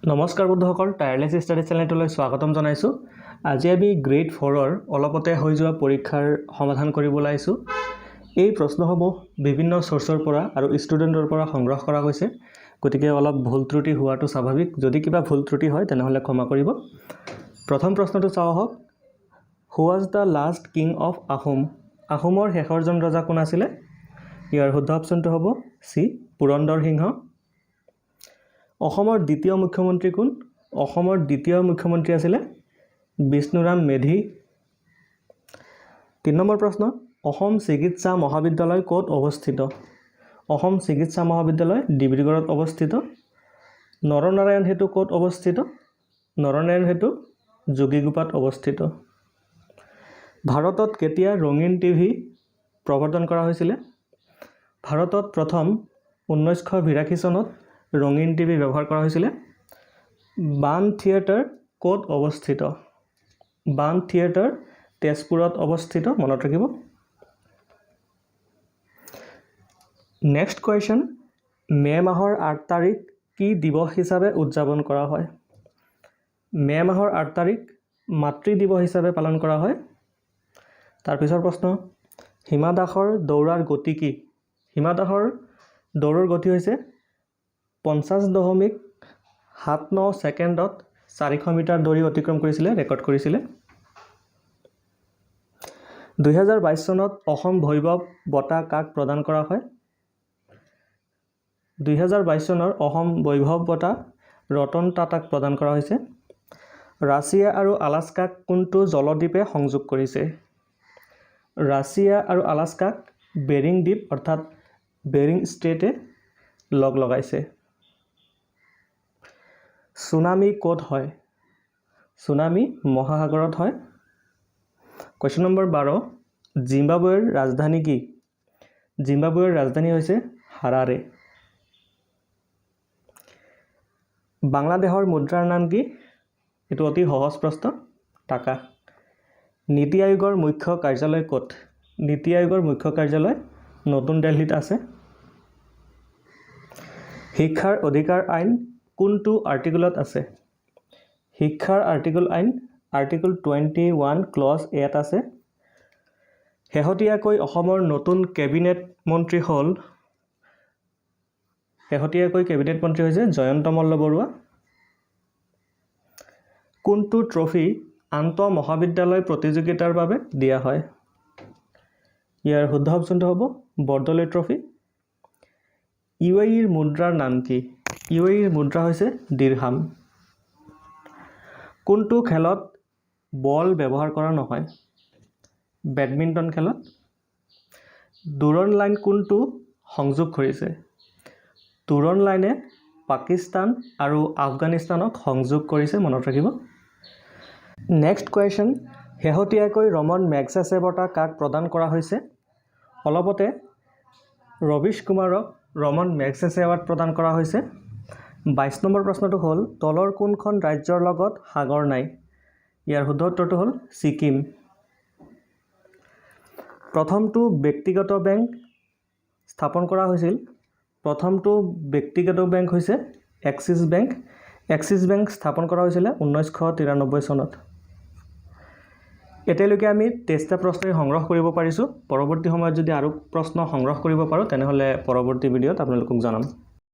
নমস্কাৰ বন্ধুসকল, টায়াৰলেছ ষ্টাডি চেনেলটোলৈ স্বাগতম জনাইছোঁ। আজি আমি গ্ৰেড 4ৰ অলপতে হৈ যোৱা পৰীক্ষাৰ সমাধান কৰিবলৈ আহিছোঁ। এই প্ৰশ্নসমূহ বিভিন্ন চ'ৰ্চৰ পৰা আৰু ষ্টুডেণ্টৰ পৰা সংগ্ৰহ কৰা হৈছে, গতিকে অলপ ভুল ত্ৰুটি হোৱাটো স্বাভাৱিক। যদি কিবা ভুল ত্ৰুটি হয় তেনেহ'লে ক্ষমা কৰিব। প্ৰথম প্ৰশ্নটো চাওঁ আহক। Who was the last king of Ahom? আহোমৰ শেষৰজন ৰজা কোন আছিলে? ইয়াৰ শুদ্ধ অপশ্যনটো হ'ব চি, পুৰন্দৰ সিংহ। অসমৰ দ্বিতীয় মুখ্যমন্ত্ৰী কোন? অসমৰ দ্বিতীয় মুখ্যমন্ত্ৰী আছিলে বিষ্ণুৰাম মেধি। 3 নম্বৰ প্ৰশ্ন, অসম চিকিৎসা মহাবিদ্যালয় ক'ত অৱস্থিত? অসম চিকিৎসা মহাবিদ্যালয় ডিব্ৰুগড়ত অৱস্থিত। নৰনাৰায়ণ সেতু ক'ত অৱস্থিত? নৰনাৰায়ণ সেতু যোগীঘোপাত অৱস্থিত। ভাৰতত কেতিয়া ৰঙীন টিভি প্ৰৱৰ্তন কৰা হৈছিলে? ভাৰতত প্ৰথম 1982 চনত ৰঙীন টিভি ব্যৱহাৰ কৰা হৈছিলে। বাণ থিয়েটাৰ ক'ত অৱস্থিত? বাণ থিয়েটাৰ তেজপুৰত অৱস্থিত, মনত ৰাখিব। নেক্সট কুৱেশ্যন, মে' মাহৰ 8 তাৰিখ কি দিৱস হিচাপে উদযাপন কৰা হয়? মে' মাহৰ 8 তাৰিখ মাতৃ দিৱস হিচাপে পালন কৰা হয়। তাৰপিছৰ প্ৰশ্ন, হিমা দাসৰ দৌৰাৰ গতি কি? হিমা দাসৰ দৌৰৰ গতি হৈছে 50.79 ছেকেণ্ডত 400 মিটাৰ দৌৰি অতিক্ৰম কৰিছিলে, ৰেকৰ্ড কৰিছিলে। 2022 চনত অসম বৈভৱ বঁটা কাক প্ৰদান কৰা হয়? 2022 চনৰ অসম বৈভৱ বঁটা ৰতন টাটাক প্ৰদান কৰা হৈছে। ৰাছিয়া আৰু আলাস্কাক কোনটো জলদ্বীপে সংযোগ কৰিছে? ৰাছিয়া আৰু আলাস্কাক বেৰিং দ্বীপ অৰ্থাৎ বেৰিং ষ্ট্ৰেইটে লগ লগাইছে। ছুনামি ক'ত হয়? ছুনামি মহাসাগৰত হয়। কুৱেশ্যন নম্বৰ 12, জিম্বাবুৱেৰ ৰাজধানী কি? জিম্বাবুৱেৰ ৰাজধানী হৈছে হাৰাৰে। বাংলাদেশৰ মুদ্ৰাৰ নাম কি? এইটো অতি সহজ প্ৰশ্ন, টাকা। নীতি আয়োগৰ মুখ্য কাৰ্যালয় ক'ত? নীতি আয়োগৰ মুখ্য কাৰ্যালয় নতুন দিল্লীত আছে। শিক্ষাৰ অধিকাৰ আইন কোনটো আৰ্টিকলত আছে? শিক্ষাৰ আৰ্টিকল 21 ক্লজ 8 আছে। শেহতীয়াকৈ অসমৰ নতুন কেবিনেট মন্ত্ৰী হৈছে জয়ন্ত মল্ল বৰুৱা। কোনটো ট্ৰফী আন্তঃ মহাবিদ্যালয় প্ৰতিযোগিতাৰ বাবে দিয়া হয়? ইয়াৰ শুদ্ধ অপশ্যনটো হ'ব বৰদলৈ ট্ৰফী। UAEৰ মুদ্ৰাৰ নাম কি? UAEৰ মুদ্ৰা হৈছে দিৰহাম। কোনটো খেলত বল ব্যৱহাৰ কৰা নহয়? বেডমিণ্টন খেলত। ডুৰণ লাইন কোনটো সংযোগ কৰিছে? ডুৰণ লাইনে পাকিস্তান আৰু আফগানিস্তানক সংযোগ কৰিছে, মনত ৰাখিব। নেক্সট কুৱেশ্যন, শেহতীয়াকৈ ৰমন মেগছেছে বঁটা কাক প্ৰদান কৰা হৈছে? অলপতে ৰবিশ কুমাৰক ৰমন মেগছেছে এৱাৰ্ড প্ৰদান কৰা হৈছে। 22 নম্বৰ প্ৰশ্নটো হ'ল, তলৰ কোনখন ৰাজ্যৰ লগত সাগৰ নাই? ইয়াৰ শুদ্ধ উত্তৰটো হ'ল ছিকিম। প্ৰথমটো ব্যক্তিগত বেংক স্থাপন কৰা হৈছিল। প্ৰথমটো ব্যক্তিগত বেংক হৈছে এক্সিছ বেংক। এক্সিছ বেংক স্থাপন কৰা হৈছিলে 1993 চনত। এতিয়ালৈকে আমি 23টা প্ৰশ্ন সংগ্ৰহ কৰিব পাৰিছোঁ। পৰৱৰ্তী সময়ত যদি আৰু প্ৰশ্ন সংগ্ৰহ কৰিব পাৰোঁ তেনেহ'লে পৰৱৰ্তী ভিডিঅ'ত আপোনালোকক জনাম।